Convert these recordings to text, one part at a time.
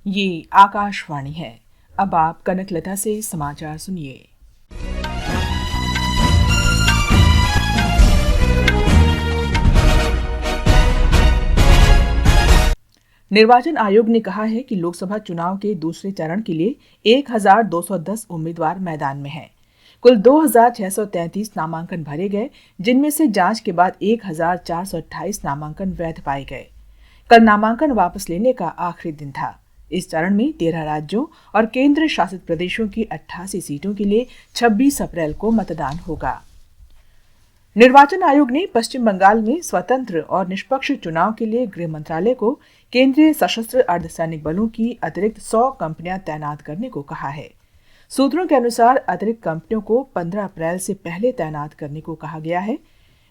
ये आकाशवाणी है। अब आप कनकलता से समाचार सुनिए। निर्वाचन आयोग ने कहा है कि लोकसभा चुनाव के दूसरे चरण के लिए 1210 उम्मीदवार मैदान में हैं। कुल 2633 नामांकन भरे गए, जिनमें से जांच के बाद 1428 नामांकन वैध पाए गए। कल नामांकन वापस लेने का आखिरी दिन था। इस चरण में 13 राज्यों और केंद्र शासित प्रदेशों की 88 सीटों के लिए 26 अप्रैल को मतदान होगा। निर्वाचन आयोग ने पश्चिम बंगाल में स्वतंत्र और निष्पक्ष चुनाव के लिए गृह मंत्रालय को केंद्रीय सशस्त्र अर्धसैनिक बलों की अतिरिक्त 100 कंपनियां तैनात करने को कहा है। सूत्रों के अनुसार अतिरिक्त कंपनियों को 15 अप्रैल से पहले तैनात करने को कहा गया है।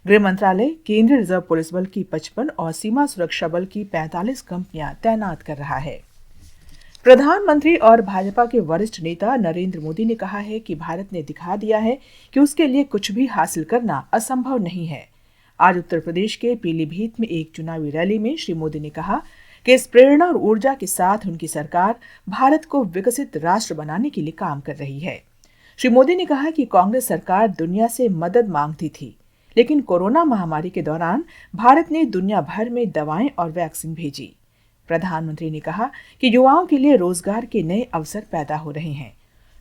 गृह मंत्रालय केंद्रीय रिजर्व पुलिस बल की 55 और सीमा सुरक्षा बल की 45 कंपनियां तैनात कर रहा है। प्रधानमंत्री और भाजपा के वरिष्ठ नेता नरेंद्र मोदी ने कहा है कि भारत ने दिखा दिया है कि उसके लिए कुछ भी हासिल करना असंभव नहीं है। आज उत्तर प्रदेश के पीलीभीत में एक चुनावी रैली में श्री मोदी ने कहा कि इस प्रेरणा और ऊर्जा के साथ उनकी सरकार भारत को विकसित राष्ट्र बनाने के लिए काम कर रही है। श्री मोदी ने कहा कि कांग्रेस सरकार दुनिया से मदद मांगती थी, लेकिन कोरोना महामारी के दौरान भारत ने दुनिया भर में दवाएं और वैक्सीन भेजी। प्रधानमंत्री ने कहा कि युवाओं के लिए रोजगार के नए अवसर पैदा हो रहे हैं।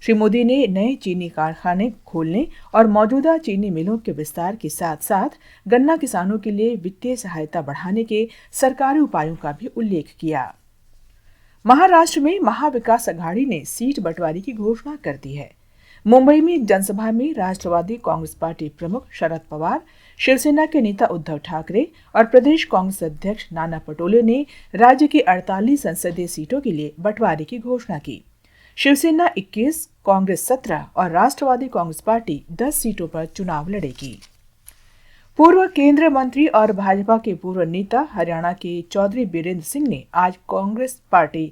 श्री मोदी ने नए चीनी कारखाने खोलने और मौजूदा चीनी मिलों के विस्तार के साथ साथ गन्ना किसानों के लिए वित्तीय सहायता बढ़ाने के सरकारी उपायों का भी उल्लेख किया। महाराष्ट्र में महाविकास अघाड़ी ने सीट बंटवारे की घोषणा कर दी है। मुंबई में एक जनसभा में राष्ट्रवादी कांग्रेस पार्टी प्रमुख शरद पवार, शिवसेना के नेता उद्धव ठाकरे और प्रदेश कांग्रेस अध्यक्ष नाना पटोले ने राज्य की 48 संसदीय सीटों के लिए बंटवारे की घोषणा की। शिवसेना 21, कांग्रेस 17 और राष्ट्रवादी कांग्रेस पार्टी 10 सीटों पर चुनाव लड़ेगी। पूर्व केंद्रीय मंत्री और भाजपा के पूर्व नेता हरियाणा के चौधरी बीरेंद्र सिंह ने आज कांग्रेस पार्टी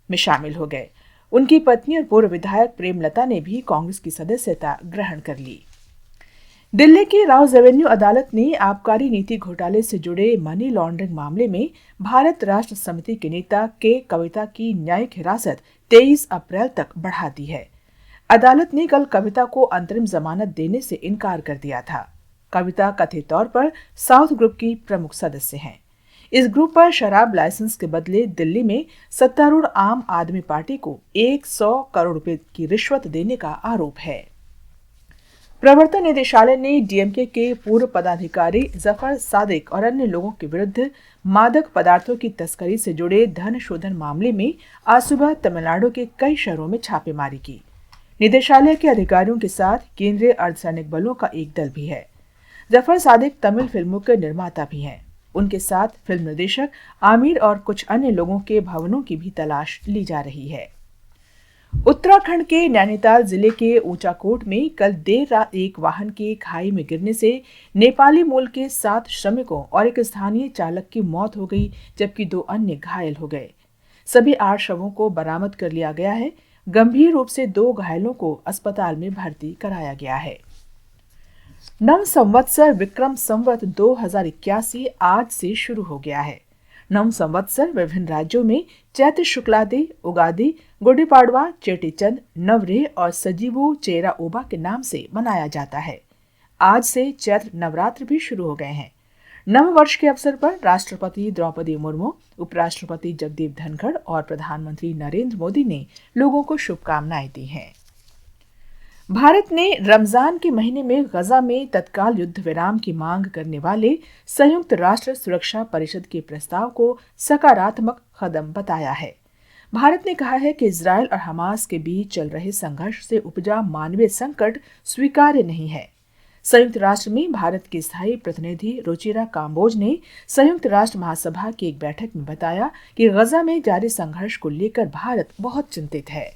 में शामिल हो गए। उनकी पत्नी और पूर्व विधायक प्रेमलता ने भी कांग्रेस की सदस्यता ग्रहण कर ली। दिल्ली की राउज एवेन्यू अदालत ने आबकारी नीति घोटाले से जुड़े मनी लॉन्ड्रिंग मामले में भारत राष्ट्र समिति के नेता के कविता की न्यायिक हिरासत 23 अप्रैल तक बढ़ा दी है। अदालत ने कल कविता को अंतरिम जमानत देने से इनकार कर दिया था। कविता कथित तौर पर साउथ ग्रुप की प्रमुख सदस्य हैं। इस ग्रुप पर शराब लाइसेंस के बदले दिल्ली में सत्तारूढ़ आम आदमी पार्टी को 100 करोड़ रुपए की रिश्वत देने का आरोप है। प्रवर्तन निदेशालय ने डीएमके के पूर्व पदाधिकारी जफर सादिक और अन्य लोगों के विरुद्ध मादक पदार्थों की तस्करी से जुड़े धन शोधन मामले में आज सुबह तमिलनाडु के कई शहरों में छापेमारी की। निदेशालय के अधिकारियों के साथ केंद्रीय अर्धसैनिक बलों का एक दल भी है। जफर सादिक तमिल फिल्मों के निर्माता भी हैं। उनके साथ फिल्म निर्देशक आमिर और कुछ अन्य लोगों के भवनों की भी तलाश ली जा रही है। उत्तराखंड के नैनीताल जिले के ऊंचाकोट में कल देर रात एक वाहन के खाई में गिरने से नेपाली मूल के 7 श्रमिकों और एक स्थानीय चालक की मौत हो गई, जबकि 2 अन्य घायल हो गए। सभी 8 शवों को बरामद कर लिया गया है। गंभीर रूप से 2 घायलों को अस्पताल में भर्ती कराया गया है। नव संवत्सर विक्रम संवत 2081 आज से शुरू हो गया है। नव संवत्सर विभिन्न राज्यों में चैत्र शुक्लादि, उगादि, गुड़ी पाड़वा, चेटीचंद, नवरेह और सजीबू चेरा ओबा के नाम से मनाया जाता है। आज से चैत्र नवरात्र भी शुरू हो गए हैं। नव वर्ष के अवसर पर राष्ट्रपति द्रौपदी मुर्मू, उपराष्ट्रपति जगदीप धनखड़ और प्रधानमंत्री नरेंद्र मोदी ने लोगों को शुभकामनाएं दी हैं। भारत ने रमजान के महीने में गजा में तत्काल युद्ध विराम की मांग करने वाले संयुक्त राष्ट्र सुरक्षा परिषद के प्रस्ताव को सकारात्मक कदम बताया है। भारत ने कहा है कि इजरायल और हमास के बीच चल रहे संघर्ष से उपजा मानवीय संकट स्वीकार्य नहीं है। संयुक्त राष्ट्र में भारत के स्थायी प्रतिनिधि रुचिरा काम्बोज ने संयुक्त राष्ट्र महासभा की एक बैठक में बताया कि गजा में जारी संघर्ष को लेकर भारत बहुत चिंतित है।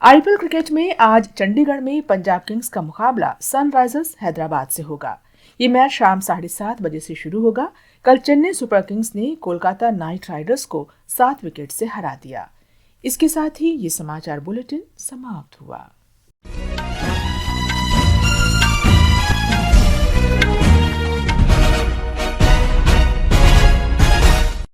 आईपीएल क्रिकेट में आज चंडीगढ़ में पंजाब किंग्स का मुकाबला सनराइजर्स हैदराबाद से होगा। ये मैच शाम 7:30 बजे से शुरू होगा। कल चेन्नई सुपर किंग्स ने कोलकाता नाइट राइडर्स को 7 विकेट से हरा दिया। इसके साथ ही ये समाचार बुलेटिन समाप्त हुआ।